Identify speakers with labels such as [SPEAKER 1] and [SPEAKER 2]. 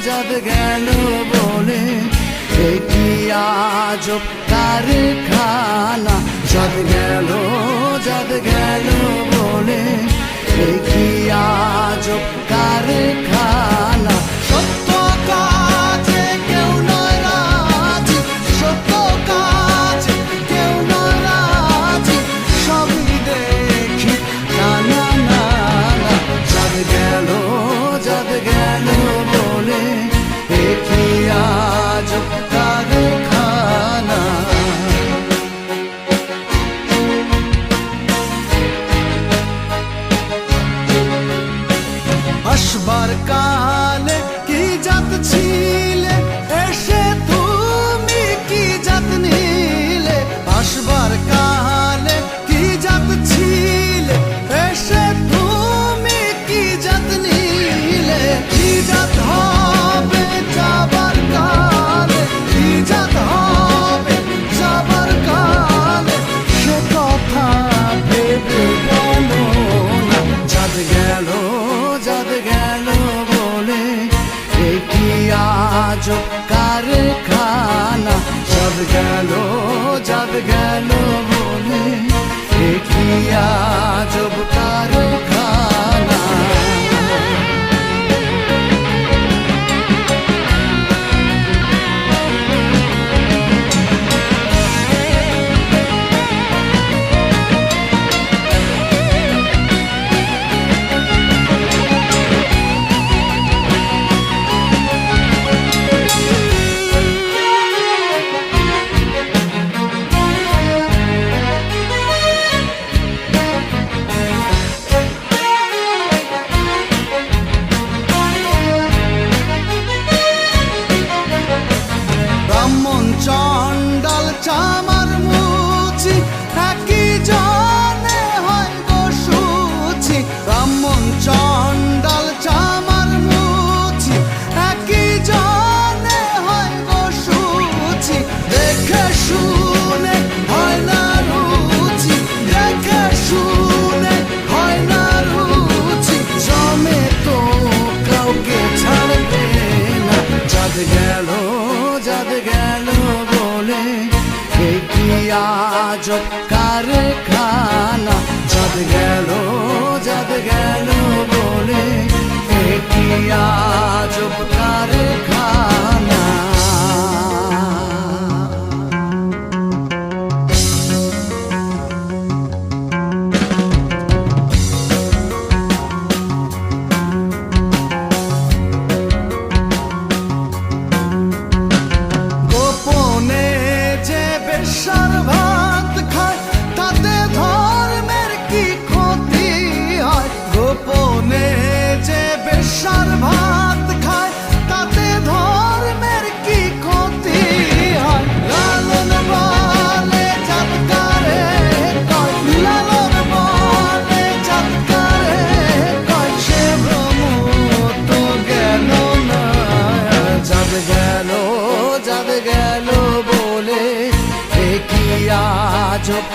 [SPEAKER 1] যাদ গেল বলে কি আজব কারখানা। যাদ গেল বলে কি আজব কারখানা। সত্য কাজে কেউ নয় রাজি, সত্য কাজে কেউ নয় রাজি, সবই দেখি না না না না। যাদ গেল বলে কি আজব কারখানা। আসবার কালে কি জাত ছিলে, এসে তুমি কি জাত নিলে। আসবার কালে কি জাত ছিলে, এসে তুমি কি জাত নিলে। কি জাত হবে যাবার কালে, কি জাত হবে যাবার কালে, সে কথা ভেবে বলো না। যাদ গেল বলে কি আজব কারখানা। যাদ গেল বলে কি আজব কারখানা। চণ্ডাল চামার মুচি একই জনে হয় গো সুচি। ব্রাহ্মণ চণ্ডাল চামার মুচি একই জনে হয় গো সুচি। দেখে শুনে হয় না রুচি, দেখে শুনে হয় না রুচি, জমে তো কাউকে ছাড়বে না। যাদ গেল বলে কি আজব কারখানা। যাদ গেল বলে কি আজব কারখানা। বেশ্যার ভাত খায় তাতে ধর্মের কি ক্ষতি হয়। গোপনে যে বেশ্যার ভাত খায় তাতে ধর্মের কি ক্ষতি হয়। লালন বলে যাদকারে কয়, লালন বলে যাদকারে কয়, সে ভ্রম তো গেল না। যাদ গেল বলে কি আজব